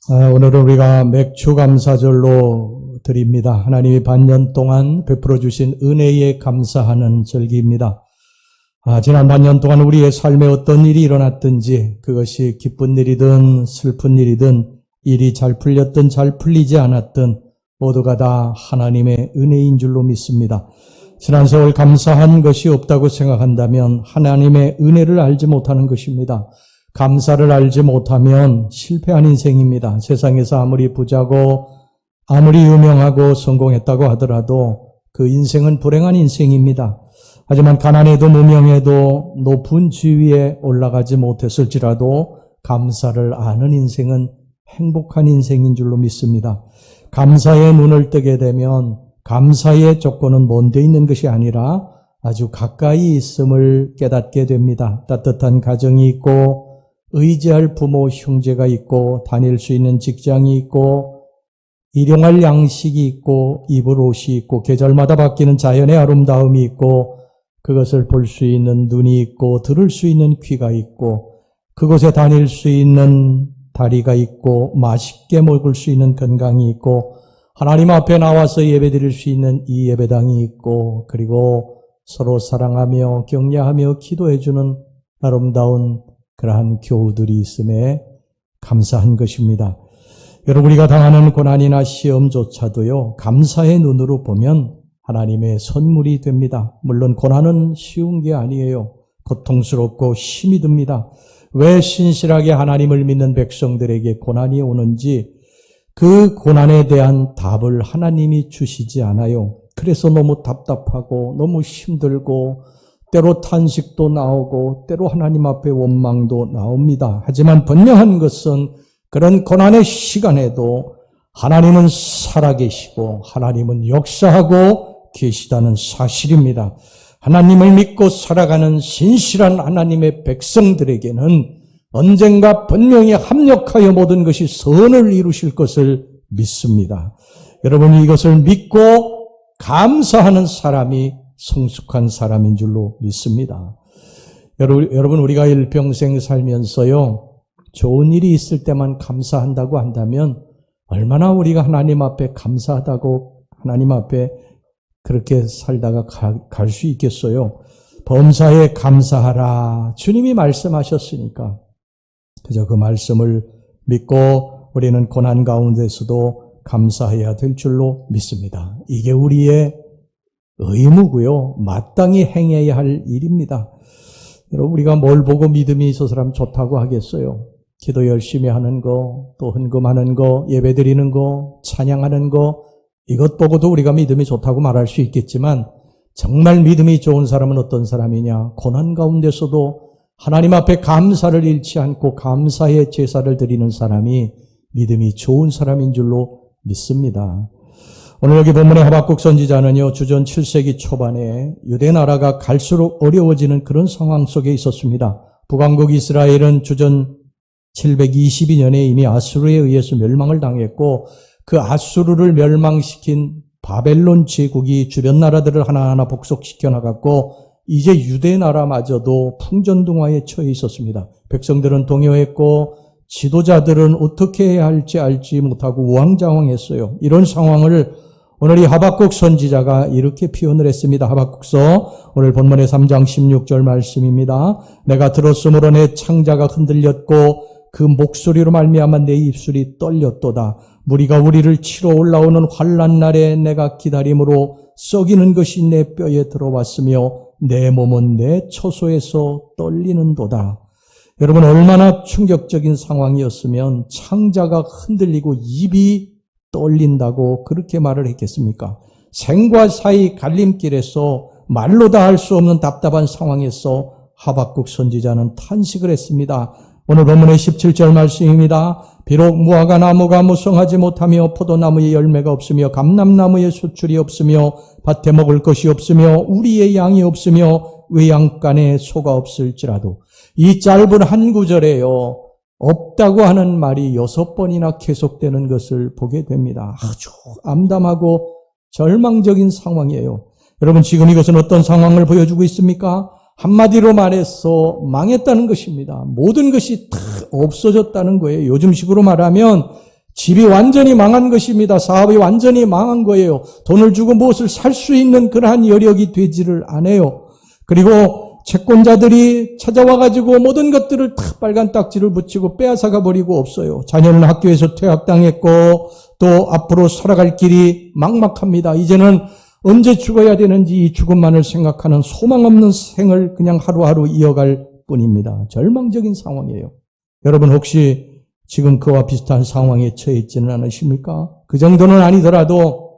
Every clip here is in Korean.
오늘은 우리가 맥주 감사절로 드립니다. 하나님이 반년 동안 베풀어 주신 은혜에 감사하는 절기입니다. 지난 반년 동안 우리의 삶에 어떤 일이 일어났든지 그것이 기쁜 일이든 슬픈 일이든 일이 잘 풀렸든 잘 풀리지 않았든 모두가 다 하나님의 은혜인 줄로 믿습니다. 지난 세월 감사한 것이 없다고 생각한다면 하나님의 은혜를 알지 못하는 것입니다. 감사를 알지 못하면 실패한 인생입니다. 세상에서 아무리 부자고 아무리 유명하고 성공했다고 하더라도 그 인생은 불행한 인생입니다. 하지만 가난해도 무명해도 높은 지위에 올라가지 못했을지라도 감사를 아는 인생은 행복한 인생인 줄로 믿습니다. 감사의 눈을 뜨게 되면 감사의 조건은 먼데 있는 것이 아니라 아주 가까이 있음을 깨닫게 됩니다. 따뜻한 가정이 있고 의지할 부모, 형제가 있고 다닐 수 있는 직장이 있고 일용할 양식이 있고 입을 옷이 있고 계절마다 바뀌는 자연의 아름다움이 있고 그것을 볼 수 있는 눈이 있고 들을 수 있는 귀가 있고 그곳에 다닐 수 있는 다리가 있고 맛있게 먹을 수 있는 건강이 있고 하나님 앞에 나와서 예배드릴 수 있는 이 예배당이 있고 그리고 서로 사랑하며 격려하며 기도해주는 아름다운 그러한 교우들이 있음에 감사한 것입니다. 여러분, 우리가 당하는 고난이나 시험조차도요, 감사의 눈으로 보면 하나님의 선물이 됩니다. 물론 고난은 쉬운 게 아니에요. 고통스럽고 힘이 듭니다. 왜 신실하게 하나님을 믿는 백성들에게 고난이 오는지 그 고난에 대한 답을 하나님이 주시지 않아요. 그래서 너무 답답하고 너무 힘들고 때로 탄식도 나오고 때로 하나님 앞에 원망도 나옵니다. 하지만 분명한 것은 그런 고난의 시간에도 하나님은 살아계시고 하나님은 역사하고 계시다는 사실입니다. 하나님을 믿고 살아가는 신실한 하나님의 백성들에게는 언젠가 분명히 합력하여 모든 것이 선을 이루실 것을 믿습니다. 여러분이 이것을 믿고 감사하는 사람이 성숙한 사람인 줄로 믿습니다. 여러분, 우리가 일평생 살면서요, 좋은 일이 있을 때만 감사한다고 한다면 얼마나 우리가 하나님 앞에 감사하다고 하나님 앞에 그렇게 살다가 갈 수 있겠어요? 범사에 감사하라. 주님이 말씀하셨으니까 그저 그 말씀을 믿고 우리는 고난 가운데서도 감사해야 될 줄로 믿습니다. 이게 우리의 의무고요. 마땅히 행해야 할 일입니다. 여러분, 우리가 뭘 보고 믿음이 저 사람 좋다고 하겠어요? 기도 열심히 하는 거, 또 헌금하는 거, 예배드리는 거, 찬양하는 거, 이것 보고도 우리가 믿음이 좋다고 말할 수 있겠지만 정말 믿음이 좋은 사람은 어떤 사람이냐? 고난 가운데서도 하나님 앞에 감사를 잃지 않고 감사의 제사를 드리는 사람이 믿음이 좋은 사람인 줄로 믿습니다. 오늘 여기 본문의 하박국 선지자는요, 주전 7세기 초반에 유대 나라가 갈수록 어려워지는 그런 상황 속에 있었습니다. 북왕국 이스라엘은 주전 722년에 이미 아수르에 의해서 멸망을 당했고 그 아수르를 멸망시킨 바벨론 제국이 주변 나라들을 하나하나 복속시켜 나갔고 이제 유대 나라마저도 풍전등화에 처해 있었습니다. 백성들은 동요했고 지도자들은 어떻게 해야 할지 알지 못하고 우왕좌왕했어요. 이런 상황을 오늘 이 하박국 선지자가 이렇게 표현을 했습니다. 하박국서 오늘 본문의 3장 16절 말씀입니다. 내가 들었으므로 내 창자가 흔들렸고 그 목소리로 말미암아 내 입술이 떨렸도다. 무리가 우리를 치러 올라오는 환난 날에 내가 기다림으로 썩이는 것이 내 뼈에 들어왔으며 내 몸은 내 처소에서 떨리는도다. 여러분, 얼마나 충격적인 상황이었으면 창자가 흔들리고 입이 떨린다고 그렇게 말을 했겠습니까? 생과 사의 갈림길에서 말로 다 할 수 없는 답답한 상황에서 하박국 선지자는 탄식을 했습니다. 오늘 본문의 17절 말씀입니다. 비록 무화과 나무가 무성하지 못하며 포도나무에 열매가 없으며 감람나무에 수출이 없으며 밭에 먹을 것이 없으며 우리의 양이 없으며 외양간에 소가 없을지라도 이 짧은 한 구절에요, 없다고 하는 말이 6번이나 계속되는 것을 보게 됩니다. 아주 암담하고 절망적인 상황이에요. 여러분, 지금 이것은 어떤 상황을 보여주고 있습니까? 한마디로 말해서 망했다는 것입니다. 모든 것이 다 없어졌다는 거예요. 요즘식으로 말하면 집이 완전히 망한 것입니다. 사업이 완전히 망한 거예요. 돈을 주고 무엇을 살 수 있는 그러한 여력이 되지를 않아요. 그리고 채권자들이 찾아와가지고 모든 것들을 다 빨간 딱지를 붙이고 빼앗아가 버리고 없어요. 자녀는 학교에서 퇴학당했고 또 앞으로 살아갈 길이 막막합니다. 이제는 언제 죽어야 되는지 이 죽음만을 생각하는 소망 없는 생을 그냥 하루하루 이어갈 뿐입니다. 절망적인 상황이에요. 여러분 혹시 지금 그와 비슷한 상황에 처해 있지는 않으십니까? 그 정도는 아니더라도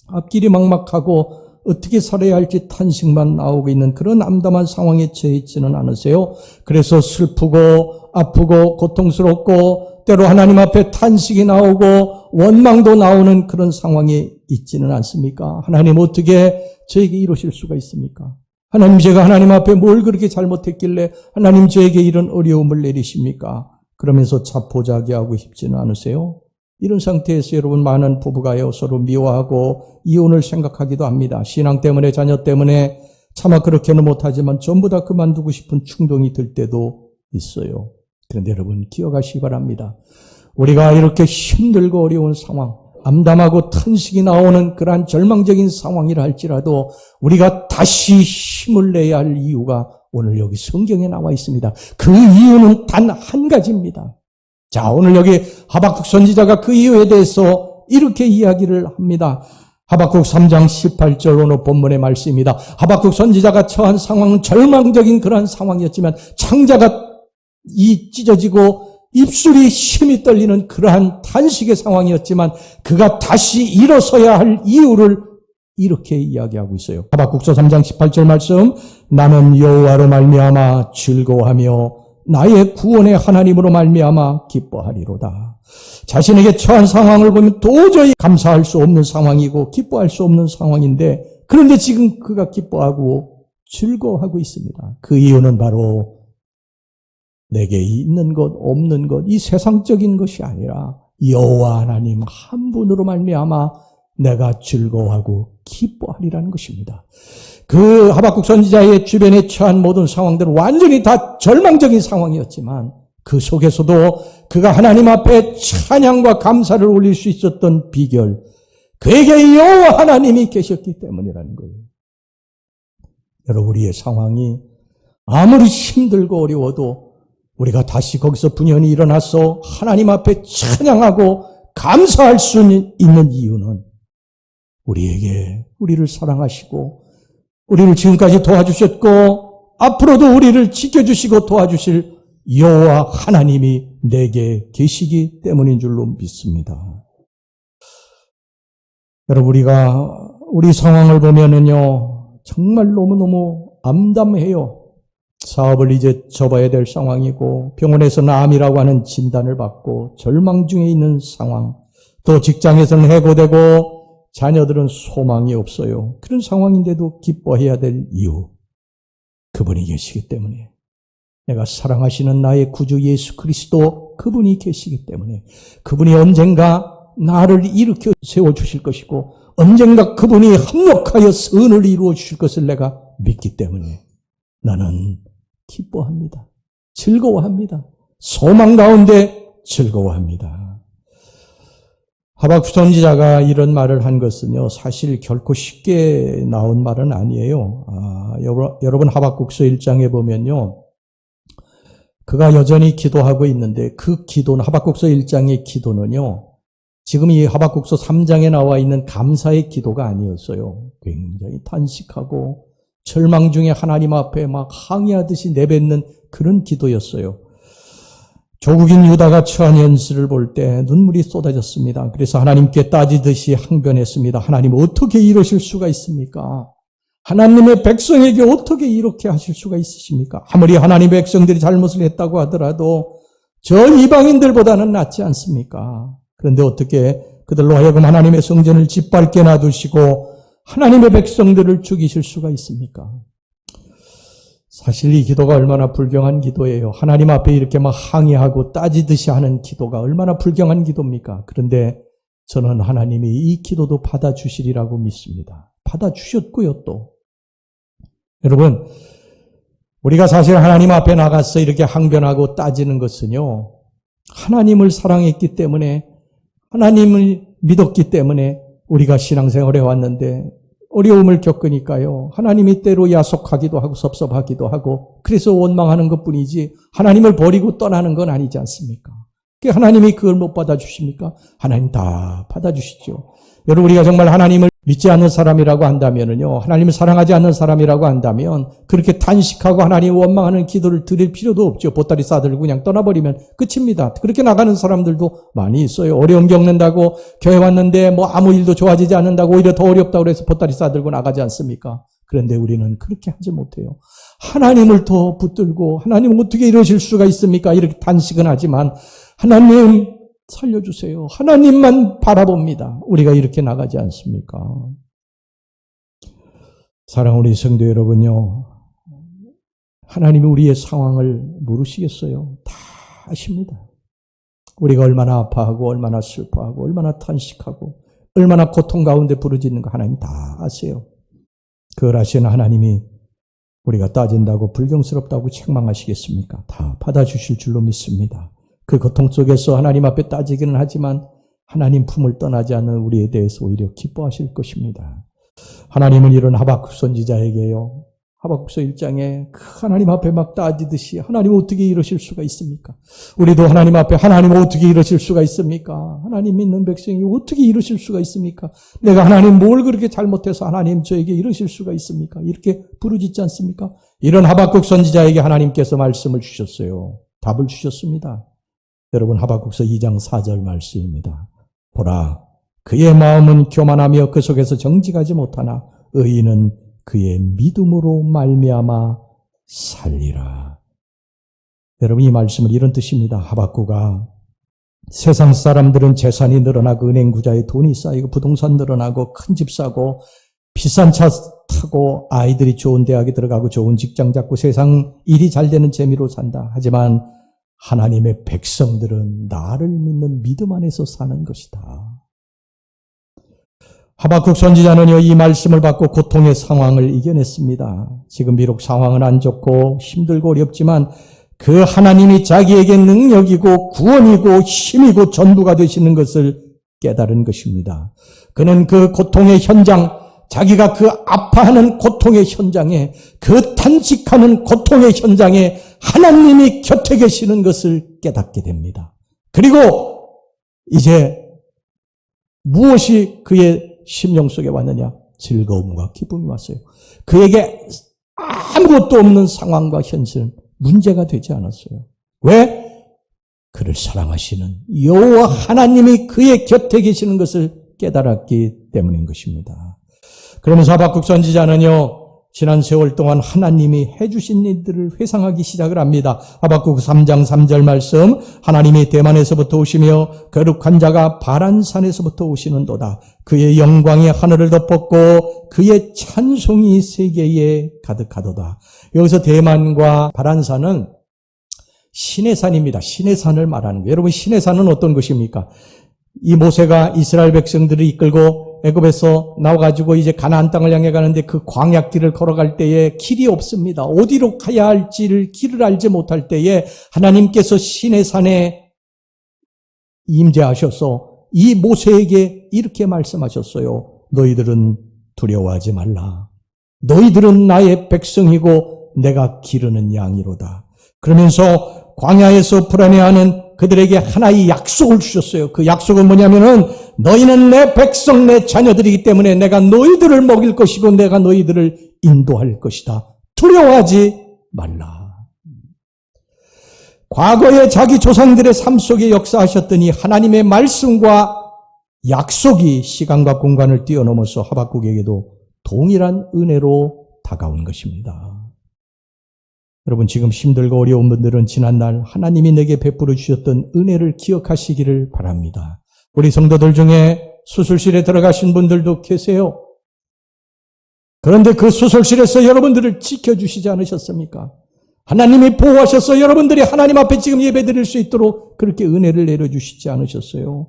앞길이 막막하고 어떻게 살아야 할지 탄식만 나오고 있는 그런 암담한 상황에 처해 있지는 않으세요? 그래서 슬프고 아프고 고통스럽고 때로 하나님 앞에 탄식이 나오고 원망도 나오는 그런 상황에 있지는 않습니까? 하나님 어떻게 저에게 이러실 수가 있습니까? 하나님 제가 하나님 앞에 뭘 그렇게 잘못했길래 하나님 저에게 이런 어려움을 내리십니까? 그러면서 자포자기하고 싶지는 않으세요? 이런 상태에서 여러분 많은 부부가요 서로 미워하고 이혼을 생각하기도 합니다. 신앙 때문에 자녀 때문에 차마 그렇게는 못하지만 전부 다 그만두고 싶은 충동이 들 때도 있어요. 그런데 여러분 기억하시기 바랍니다. 우리가 이렇게 힘들고 어려운 상황, 암담하고 탄식이 나오는 그러한 절망적인 상황이라 할지라도 우리가 다시 힘을 내야 할 이유가 오늘 여기 성경에 나와 있습니다. 그 이유는 단 한 가지입니다. 자, 오늘 여기 하박국 선지자가 그 이유에 대해서 이렇게 이야기를 합니다. 하박국 3장 18절 오늘 본문의 말씀입니다. 하박국 선지자가 처한 상황은 절망적인 그러한 상황이었지만 창자가 찢어지고 입술이 심히 떨리는 그러한 탄식의 상황이었지만 그가 다시 일어서야 할 이유를 이렇게 이야기하고 있어요. 하박국서 3장 18절 말씀, 나는 여호와로 말미암아 즐거워하며 나의 구원의 하나님으로 말미암아 기뻐하리로다. 자신에게 처한 상황을 보면 도저히 감사할 수 없는 상황이고 기뻐할 수 없는 상황인데 그런데 지금 그가 기뻐하고 즐거워하고 있습니다. 그 이유는 바로 내게 있는 것 없는 것 이 세상적인 것이 아니라 여호와 하나님 한 분으로 말미암아 내가 즐거워하고 기뻐하리라는 것입니다. 그 하박국 선지자의 주변에 처한 모든 상황들은 완전히 다 절망적인 상황이었지만 그 속에서도 그가 하나님 앞에 찬양과 감사를 올릴 수 있었던 비결, 그에게 여호와 하나님이 계셨기 때문이라는 거예요. 여러분 우리의 상황이 아무리 힘들고 어려워도 우리가 다시 거기서 분연히 일어나서 하나님 앞에 찬양하고 감사할 수 있는 이유는 우리에게 우리를 사랑하시고 우리를 지금까지 도와주셨고 앞으로도 우리를 지켜주시고 도와주실 여호와 하나님이 내게 계시기 때문인 줄로 믿습니다. 여러분 우리가 우리 상황을 보면은요 정말 너무너무 암담해요. 사업을 이제 접어야 될 상황이고 병원에서는 암이라고 하는 진단을 받고 절망 중에 있는 상황, 또 직장에서는 해고되고 자녀들은 소망이 없어요. 그런 상황인데도 기뻐해야 될 이유, 그분이 계시기 때문에, 내가 사랑하시는 나의 구주 예수 그리스도 그분이 계시기 때문에, 그분이 언젠가 나를 일으켜 세워주실 것이고 언젠가 그분이 합력하여 선을 이루어 주실 것을 내가 믿기 때문에 나는 기뻐합니다. 즐거워합니다. 소망 가운데 즐거워합니다. 하박국 선지자가 이런 말을 한 것은요, 사실 결코 쉽게 나온 말은 아니에요. 여러분 하박국서 1장에 보면요, 그가 여전히 기도하고 있는데 그 기도는, 하박국서 1장의 기도는요, 지금 이 하박국서 3장에 나와 있는 감사의 기도가 아니었어요. 굉장히 탄식하고 절망 중에 하나님 앞에 막 항의하듯이 내뱉는 그런 기도였어요. 조국인 유다가 처한 현실을 볼 때 눈물이 쏟아졌습니다. 그래서 하나님께 따지듯이 항변했습니다. 하나님 어떻게 이러실 수가 있습니까? 하나님의 백성에게 어떻게 이렇게 하실 수가 있으십니까? 아무리 하나님의 백성들이 잘못을 했다고 하더라도 저 이방인들보다는 낫지 않습니까? 그런데 어떻게 그들로 하여금 하나님의 성전을 짓밟게 놔두시고 하나님의 백성들을 죽이실 수가 있습니까? 사실 이 기도가 얼마나 불경한 기도예요. 하나님 앞에 이렇게 막 항의하고 따지듯이 하는 기도가 얼마나 불경한 기도입니까? 그런데 저는 하나님이 이 기도도 받아주시리라고 믿습니다. 받아주셨고요, 또. 여러분, 우리가 사실 하나님 앞에 나가서 이렇게 항변하고 따지는 것은요, 하나님을 사랑했기 때문에 하나님을 믿었기 때문에 우리가 신앙생활을 해왔는데 어려움을 겪으니까요. 하나님이 때로 야속하기도 하고 섭섭하기도 하고 그래서 원망하는 것뿐이지 하나님을 버리고 떠나는 건 아니지 않습니까? 하나님이 그걸 못 받아주십니까? 하나님 다 받아주시죠. 여러분 우리가 정말 하나님을 믿지 않는 사람이라고 한다면요. 하나님을 사랑하지 않는 사람이라고 한다면 그렇게 탄식하고 하나님 원망하는 기도를 드릴 필요도 없죠. 보따리 싸들고 그냥 떠나버리면 끝입니다. 그렇게 나가는 사람들도 많이 있어요. 어려움 겪는다고 교회 왔는데 뭐 아무 일도 좋아지지 않는다고 오히려 더 어렵다고 해서 보따리 싸들고 나가지 않습니까? 그런데 우리는 그렇게 하지 못해요. 하나님을 더 붙들고 하나님 어떻게 이러실 수가 있습니까? 이렇게 탄식은 하지만 하나님 살려주세요. 하나님만 바라봅니다. 우리가 이렇게 나가지 않습니까? 사랑하는 우리 성도 여러분요. 하나님이 우리의 상황을 모르시겠어요? 다 아십니다. 우리가 얼마나 아파하고 얼마나 슬퍼하고 얼마나 탄식하고 얼마나 고통 가운데 부르짖는 거 하나님 다 아세요. 그걸 아시는 하나님이 우리가 따진다고 불경스럽다고 책망하시겠습니까? 다 받아주실 줄로 믿습니다. 그 고통 속에서 하나님 앞에 따지기는 하지만 하나님 품을 떠나지 않는 우리에 대해서 오히려 기뻐하실 것입니다. 하나님은 이런 하박국 선지자에게요. 하박국서 1장에 하나님 앞에 막 따지듯이 하나님 어떻게 이러실 수가 있습니까? 우리도 하나님 앞에 하나님 어떻게 이러실 수가 있습니까? 하나님 믿는 백성이 어떻게 이러실 수가 있습니까? 내가 하나님 뭘 그렇게 잘못해서 하나님 저에게 이러실 수가 있습니까? 이렇게 부르짖지 않습니까? 이런 하박국 선지자에게 하나님께서 말씀을 주셨어요. 답을 주셨습니다. 여러분 하박국서 2장 4절 말씀입니다. 보라, 그의 마음은 교만하며 그 속에서 정직하지 못하나 의인은 그의 믿음으로 말미암아 살리라. 여러분 이 말씀은 이런 뜻입니다. 하박국아, 세상 사람들은 재산이 늘어나고 은행 구자에 돈이 쌓이고 부동산 늘어나고 큰 집 사고 비싼 차 타고 아이들이 좋은 대학에 들어가고 좋은 직장 잡고 세상 일이 잘 되는 재미로 산다. 하지만 하나님의 백성들은 나를 믿는 믿음 안에서 사는 것이다. 하박국 선지자는요, 이 말씀을 받고 고통의 상황을 이겨냈습니다. 지금 비록 상황은 안 좋고 힘들고 어렵지만 그 하나님이 자기에게 능력이고 구원이고 힘이고 전부가 되시는 것을 깨달은 것입니다. 그는 그 고통의 현장, 자기가 그 아파하는 고통의 현장에, 그 탄식하는 고통의 현장에 하나님이 곁에 계시는 것을 깨닫게 됩니다. 그리고 이제 무엇이 그의 심령 속에 왔느냐? 즐거움과 기쁨이 왔어요. 그에게 아무것도 없는 상황과 현실은 문제가 되지 않았어요. 왜? 그를 사랑하시는 여호와 하나님이 그의 곁에 계시는 것을 깨달았기 때문인 것입니다. 그러면서 하박국 선지자는요, 지난 세월 동안 하나님이 해주신 일들을 회상하기 시작을 합니다. 하박국 3장 3절 말씀, 하나님이 대만에서부터 오시며 거룩한 자가 바란산에서부터 오시는도다. 그의 영광이 하늘을 덮었고 그의 찬송이 세계에 가득하도다. 여기서 대만과 바란산은 신의 산입니다. 신의 산을 말하는 거예요. 여러분, 신의 산은 어떤 것입니까? 이 모세가 이스라엘 백성들을 이끌고 애굽에서 나와가지고 이제 가나안 땅을 향해 가는데 그 광야길을 걸어갈 때에 길이 없습니다. 어디로 가야 할지를 길을 알지 못할 때에 하나님께서 신의 산에 임재하셔서 이 모세에게 이렇게 말씀하셨어요. 너희들은 두려워하지 말라. 너희들은 나의 백성이고 내가 기르는 양이로다. 그러면서 광야에서 불안해하는 그들에게 하나의 약속을 주셨어요. 그 약속은 뭐냐면은 너희는 내 백성, 내 자녀들이기 때문에 내가 너희들을 먹일 것이고 내가 너희들을 인도할 것이다. 두려워하지 말라. 과거에 자기 조상들의 삶 속에 역사하셨더니 하나님의 말씀과 약속이 시간과 공간을 뛰어넘어서 하박국에게도 동일한 은혜로 다가온 것입니다. 여러분, 지금 힘들고 어려운 분들은 지난날 하나님이 내게 베풀어 주셨던 은혜를 기억하시기를 바랍니다. 우리 성도들 중에 수술실에 들어가신 분들도 계세요. 그런데 그 수술실에서 여러분들을 지켜주시지 않으셨습니까? 하나님이 보호하셔서 여러분들이 하나님 앞에 지금 예배드릴 수 있도록 그렇게 은혜를 내려주시지 않으셨어요.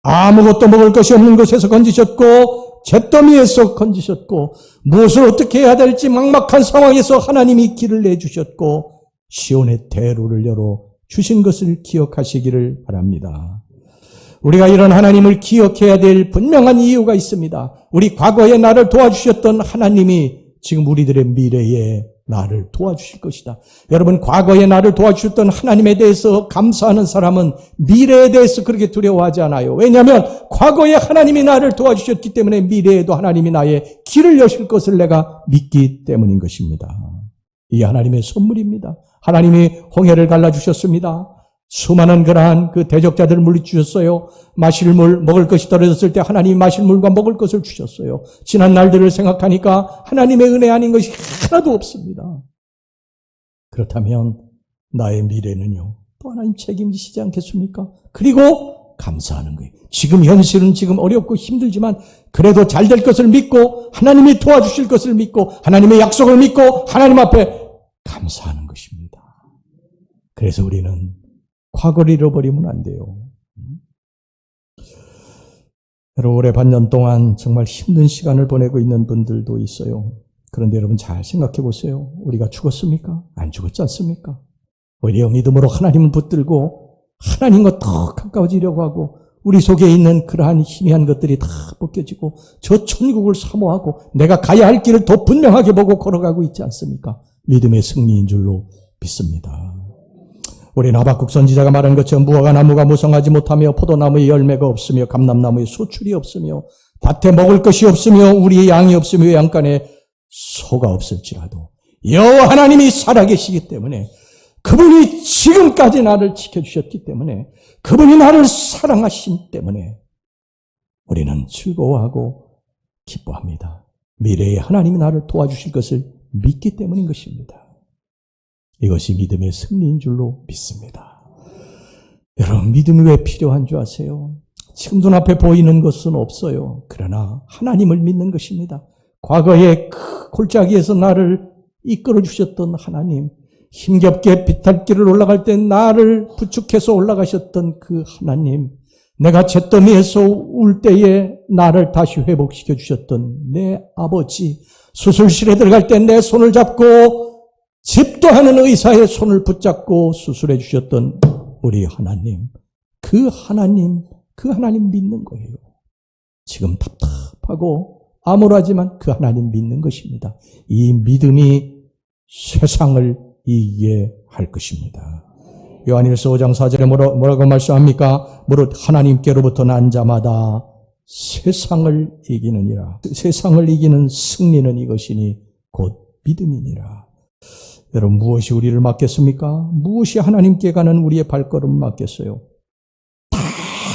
아무것도 먹을 것이 없는 곳에서 건지셨고 잿더미에서 건지셨고 무엇을 어떻게 해야 될지 막막한 상황에서 하나님이 길을 내주셨고 시온의 대로를 열어 주신 것을 기억하시기를 바랍니다. 우리가 이런 하나님을 기억해야 될 분명한 이유가 있습니다. 우리 과거에 나를 도와주셨던 하나님이 지금 우리들의 미래에 나를 도와주실 것이다. 여러분, 과거에 나를 도와주셨던 하나님에 대해서 감사하는 사람은 미래에 대해서 그렇게 두려워하지 않아요. 왜냐하면 과거에 하나님이 나를 도와주셨기 때문에 미래에도 하나님이 나의 길을 여실 것을 내가 믿기 때문인 것입니다. 이게 하나님의 선물입니다. 하나님이 홍해를 갈라주셨습니다. 수많은 그러한 그 대적자들을 물리주셨어요. 마실 물, 먹을 것이 떨어졌을 때 하나님이 마실 물과 먹을 것을 주셨어요. 지난 날들을 생각하니까 하나님의 은혜 아닌 것이 하나도 없습니다. 그렇다면 나의 미래는요, 또 하나님 책임지시지 않겠습니까? 그리고 감사하는 거예요. 지금 현실은 지금 어렵고 힘들지만 그래도 잘 될 것을 믿고 하나님이 도와주실 것을 믿고 하나님의 약속을 믿고 하나님 앞에 감사하는 것입니다. 그래서 우리는 과거를 잃어버리면 안 돼요. 여러분, 올해 반년 동안 정말 힘든 시간을 보내고 있는 분들도 있어요. 그런데 여러분 잘 생각해 보세요. 우리가 죽었습니까? 안 죽었지 않습니까? 오히려 믿음으로 하나님을 붙들고 하나님과 더 가까워지려고 하고 우리 속에 있는 그러한 희미한 것들이 다 벗겨지고 저 천국을 사모하고 내가 가야 할 길을 더 분명하게 보고 걸어가고 있지 않습니까? 믿음의 승리인 줄로 믿습니다. 우리 하박국 선지자가 말한 것처럼 무화과 나무가 무성하지 못하며 포도나무에 열매가 없으며 감람나무에 소출이 없으며 밭에 먹을 것이 없으며 우리의 양이 없으며 외양간에 소가 없을지라도 여호와 하나님이 살아계시기 때문에 그분이 지금까지 나를 지켜주셨기 때문에 그분이 나를 사랑하신 때문에 우리는 즐거워하고 기뻐합니다. 미래에 하나님이 나를 도와주실 것을 믿기 때문인 것입니다. 이것이 믿음의 승리인 줄로 믿습니다. 여러분, 믿음이 왜 필요한 줄 아세요? 지금 눈앞에 보이는 것은 없어요. 그러나 하나님을 믿는 것입니다. 과거에 그 골짜기에서 나를 이끌어 주셨던 하나님, 힘겹게 비탈길을 올라갈 때 나를 부축해서 올라가셨던 그 하나님, 내가 잿더미에서 울 때에 나를 다시 회복시켜 주셨던 내 아버지, 수술실에 들어갈 때 내 손을 잡고 집도하는 의사의 손을 붙잡고 수술해 주셨던 우리 하나님, 그 하나님 믿는 거예요. 지금 답답하고 암울하지만 그 하나님 믿는 것입니다. 이 믿음이 세상을 이기게 할 것입니다. 요한일서 5장 4절에 뭐라고 말씀합니까? 무릇 하나님께로부터 난 자마다 세상을 이기느니라. 세상을 이기는 승리는 이것이니 곧 믿음이니라. 여러분, 무엇이 우리를 막겠습니까? 무엇이 하나님께 가는 우리의 발걸음을 막겠어요? 다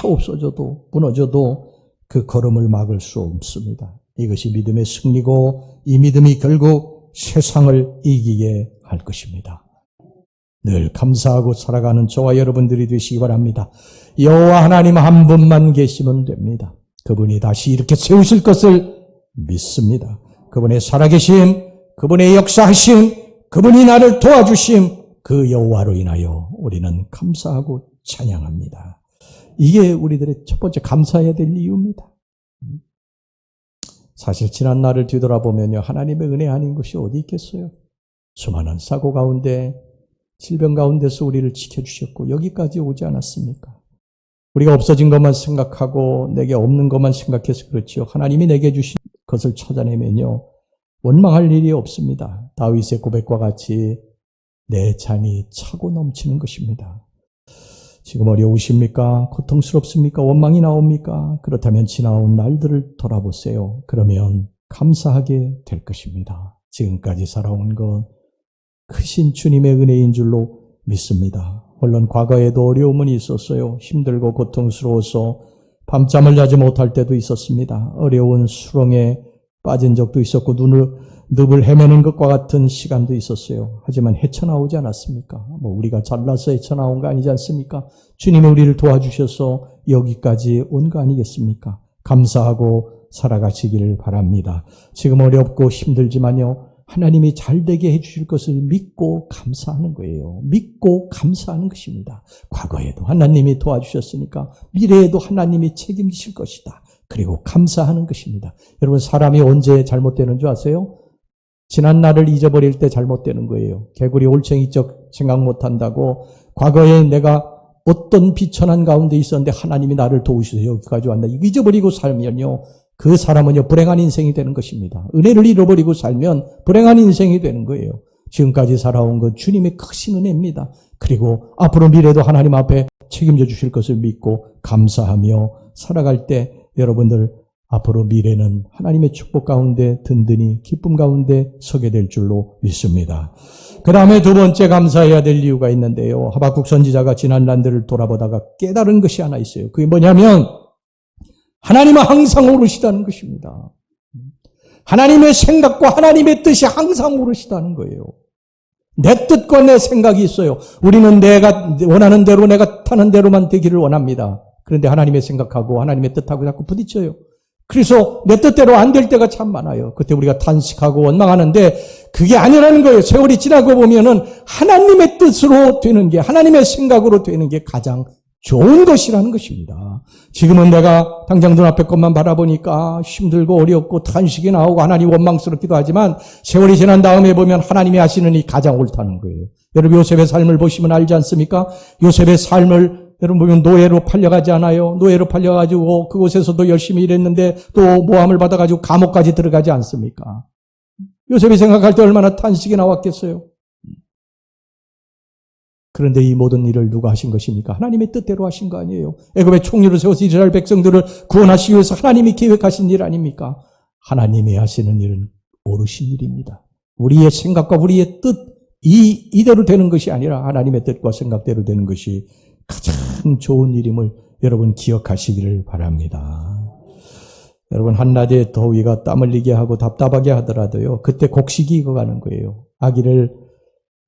없어져도 무너져도 그 걸음을 막을 수 없습니다. 이것이 믿음의 승리고 이 믿음이 결국 세상을 이기게 할 것입니다. 늘 감사하고 살아가는 저와 여러분들이 되시기 바랍니다. 여호와 하나님 한 분만 계시면 됩니다. 그분이 다시 이렇게 세우실 것을 믿습니다. 그분의 살아계심, 그분의 역사하심, 그분이 나를 도와주심, 그 여호와로 인하여 우리는 감사하고 찬양합니다. 이게 우리들의 첫 번째 감사해야 될 이유입니다. 사실 지난 날을 뒤돌아보면요, 하나님의 은혜 아닌 것이 어디 있겠어요? 수많은 사고 가운데, 질병 가운데서 우리를 지켜주셨고 여기까지 오지 않았습니까? 우리가 없어진 것만 생각하고 내게 없는 것만 생각해서 그렇지요. 하나님이 내게 주신 것을 찾아내면요, 원망할 일이 없습니다. 다윗의 고백과 같이 내 잔이 차고 넘치는 것입니다. 지금 어려우십니까? 고통스럽습니까? 원망이 나옵니까? 그렇다면 지나온 날들을 돌아보세요. 그러면 감사하게 될 것입니다. 지금까지 살아온 것 크신 주님의 은혜인 줄로 믿습니다. 물론 과거에도 어려움은 있었어요. 힘들고 고통스러워서 밤잠을 자지 못할 때도 있었습니다. 어려운 수렁에 빠진 적도 있었고 늪을 헤매는 것과 같은 시간도 있었어요. 하지만 헤쳐나오지 않았습니까? 우리가 잘나서 헤쳐나온 거 아니지 않습니까? 주님이 우리를 도와주셔서 여기까지 온 거 아니겠습니까? 감사하고 살아가시기를 바랍니다. 지금 어렵고 힘들지만요, 하나님이 잘되게 해주실 것을 믿고 감사하는 거예요. 믿고 감사하는 것입니다. 과거에도 하나님이 도와주셨으니까 미래에도 하나님이 책임지실 것이다. 그리고 감사하는 것입니다. 여러분, 사람이 언제 잘못되는 줄 아세요? 지난 날을 잊어버릴 때 잘못되는 거예요. 개구리 올챙이적 생각 못한다고 과거에 내가 어떤 비천한 가운데 있었는데 하나님이 나를 도우셔서 여기까지 왔나. 이거 잊어버리고 살면요, 그 사람은요, 불행한 인생이 되는 것입니다. 은혜를 잃어버리고 살면 불행한 인생이 되는 거예요. 지금까지 살아온 것 주님의 크신 은혜입니다. 그리고 앞으로 미래도 하나님 앞에 책임져 주실 것을 믿고 감사하며 살아갈 때 여러분들 앞으로 미래는 하나님의 축복 가운데 든든히 기쁨 가운데 서게 될 줄로 믿습니다. 그 다음에 두 번째 감사해야 될 이유가 있는데요. 하박국 선지자가 지난 날들을 돌아보다가 깨달은 것이 하나 있어요. 그게 뭐냐면 하나님은 항상 오르시다는 것입니다. 하나님의 생각과 하나님의 뜻이 항상 오르시다는 거예요. 내 뜻과 내 생각이 있어요. 우리는 내가 원하는 대로 내가 타는 대로만 되기를 원합니다. 그런데 하나님의 생각하고 하나님의 뜻하고 자꾸 부딪혀요. 그래서 내 뜻대로 안 될 때가 참 많아요. 그때 우리가 탄식하고 원망하는데 그게 아니라는 거예요. 세월이 지나고 보면은 하나님의 뜻으로 되는 게, 하나님의 생각으로 되는 게 가장 좋은 것이라는 것입니다. 지금은 내가 당장 눈앞에 것만 바라보니까 힘들고 어렵고 탄식이 나오고 하나님 원망스럽기도 하지만 세월이 지난 다음에 보면 하나님이 하시는 일이 가장 옳다는 거예요. 여러분 요셉의 삶을 보시면 알지 않습니까? 요셉의 삶을 여러분 보면 노예로 팔려가지 않아요? 노예로 팔려가지고 그곳에서도 열심히 일했는데 또 모함을 받아가지고 감옥까지 들어가지 않습니까? 요셉이 생각할 때 얼마나 탄식이 나왔겠어요? 그런데 이 모든 일을 누가 하신 것입니까? 하나님의 뜻대로 하신 거 아니에요? 애굽의 총리를 세워서 이스라엘 백성들을 구원하시기 위해서 하나님이 계획하신 일 아닙니까? 하나님이 하시는 일은 옳으신 일입니다. 우리의 생각과 우리의 뜻, 이대로 되는 것이 아니라 하나님의 뜻과 생각대로 되는 것이 가장 좋은 일임을 여러분 기억하시기를 바랍니다. 여러분 한낮에 더위가 땀 흘리게 하고 답답하게 하더라도요, 그때 곡식이 익어가는 거예요. 아기를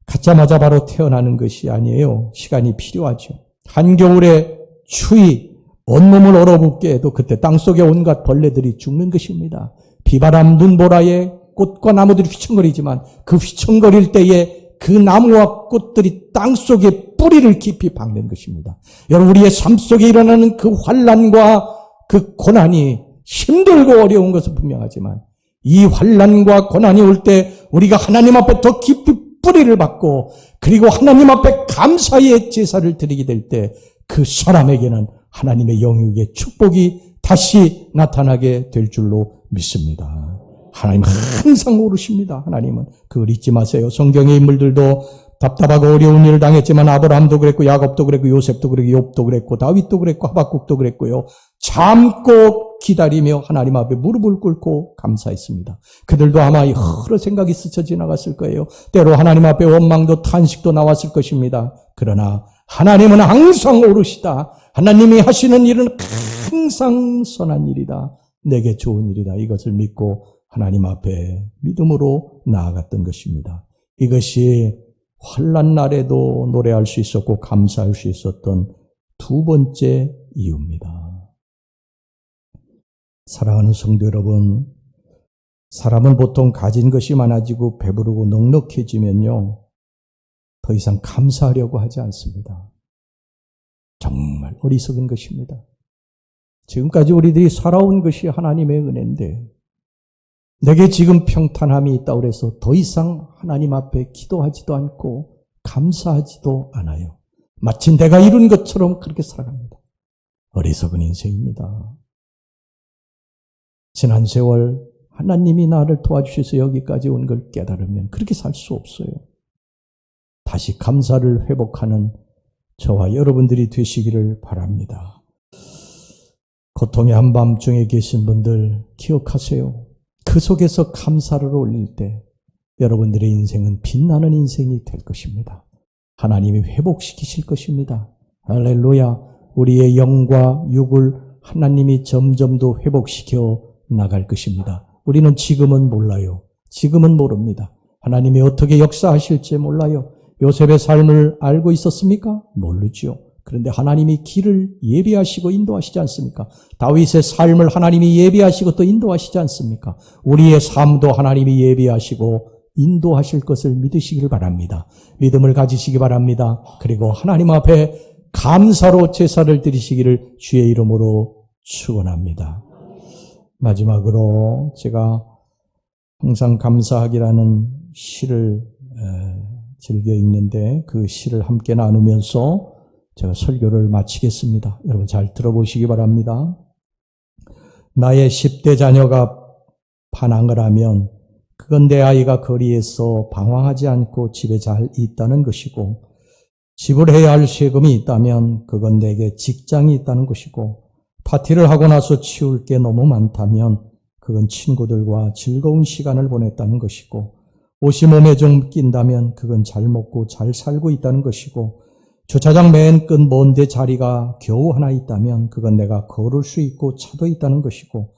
갖자마자 바로 태어나는 것이 아니에요. 시간이 필요하죠. 한겨울에 추위, 온몸을 얼어붙게 해도 그때 땅속에 온갖 벌레들이 죽는 것입니다. 비바람, 눈보라에 꽃과 나무들이 휘청거리지만 그 휘청거릴 때에 그 나무와 꽃들이 땅속에 뿌리를 깊이 박는 것입니다. 여러분 우리의 삶 속에 일어나는 그 환난과 그 고난이 힘들고 어려운 것은 분명하지만 이 환난과 고난이 올 때 우리가 하나님 앞에 더 깊이 뿌리를 받고 그리고 하나님 앞에 감사의 제사를 드리게 될 때 그 사람에게는 하나님의 영육의 축복이 다시 나타나게 될 줄로 믿습니다. 하나님 항상 오르십니다. 하나님은 그걸 잊지 마세요. 성경의 인물들도 답답하고 어려운 일을 당했지만 아브라함도 그랬고 야곱도 그랬고 요셉도 그랬고 욥도 그랬고 다윗도 그랬고 하박국도 그랬고요. 참고 기다리며 하나님 앞에 무릎을 꿇고 감사했습니다. 그들도 아마 여러 생각이 스쳐 지나갔을 거예요. 때로 하나님 앞에 원망도 탄식도 나왔을 것입니다. 그러나 하나님은 항상 오르시다. 하나님이 하시는 일은 항상 선한 일이다. 내게 좋은 일이다. 이것을 믿고 하나님 앞에 믿음으로 나아갔던 것입니다. 이것이 환난 날에도 노래할 수 있었고 감사할 수 있었던 두 번째 이유입니다. 사랑하는 성도 여러분, 사람은 보통 가진 것이 많아지고 배부르고 넉넉해지면요, 더 이상 감사하려고 하지 않습니다. 정말 어리석은 것입니다. 지금까지 우리들이 살아온 것이 하나님의 은혜인데 내게 지금 평탄함이 있다고 해서 더 이상 하나님 앞에 기도하지도 않고 감사하지도 않아요. 마치 내가 이룬 것처럼 그렇게 살아갑니다. 어리석은 인생입니다. 지난 세월 하나님이 나를 도와주셔서 여기까지 온 걸 깨달으면 그렇게 살 수 없어요. 다시 감사를 회복하는 저와 여러분들이 되시기를 바랍니다. 고통의 한밤중에 계신 분들 기억하세요. 그 속에서 감사를 올릴 때 여러분들의 인생은 빛나는 인생이 될 것입니다. 하나님이 회복시키실 것입니다. 할렐루야. 우리의 영과 육을 하나님이 점점 더 회복시켜 나갈 것입니다. 우리는 지금은 몰라요. 지금은 모릅니다. 하나님이 어떻게 역사하실지 몰라요. 요셉의 삶을 알고 있었습니까? 모르죠. 그런데 하나님이 길을 예비하시고 인도하시지 않습니까? 다윗의 삶을 하나님이 예비하시고 또 인도하시지 않습니까? 우리의 삶도 하나님이 예비하시고 인도하실 것을 믿으시길 바랍니다. 믿음을 가지시기 바랍니다. 그리고 하나님 앞에 감사로 제사를 드리시기를 주의 이름으로 축원합니다. 마지막으로 제가 항상 감사하기라는 시를 즐겨 읽는데 그 시를 함께 나누면서 제가 설교를 마치겠습니다. 여러분 잘 들어보시기 바랍니다. 나의 10대 자녀가 반항을 하면 그건 내 아이가 거리에서 방황하지 않고 집에 잘 있다는 것이고, 지불해야 할 세금이 있다면 그건 내게 직장이 있다는 것이고, 파티를 하고 나서 치울 게 너무 많다면 그건 친구들과 즐거운 시간을 보냈다는 것이고, 옷이 몸에 좀 낀다면 그건 잘 먹고 잘 살고 있다는 것이고, 주차장 맨 끝 먼데 자리가 겨우 하나 있다면 그건 내가 걸을 수 있고 차도 있다는 것이고,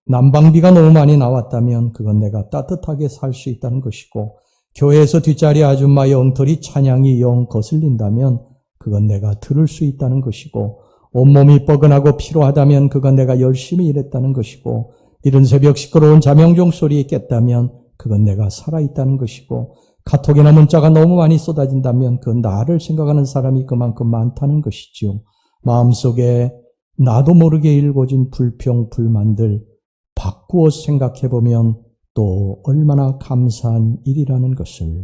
난방비가 너무 많이 나왔다면 그건 내가 따뜻하게 살 수 있다는 것이고, 교회에서 뒷자리 아줌마의 엉터리 찬양이 영 거슬린다면 그건 내가 들을 수 있다는 것이고, 온몸이 뻐근하고 피로하다면 그건 내가 열심히 일했다는 것이고, 이른 새벽 시끄러운 자명종 소리에 깼다면 그건 내가 살아있다는 것이고, 카톡이나 문자가 너무 많이 쏟아진다면 그건 나를 생각하는 사람이 그만큼 많다는 것이지요. 마음속에 나도 모르게 일궈진 불평, 불만들 바꾸어 생각해보면 또 얼마나 감사한 일이라는 것을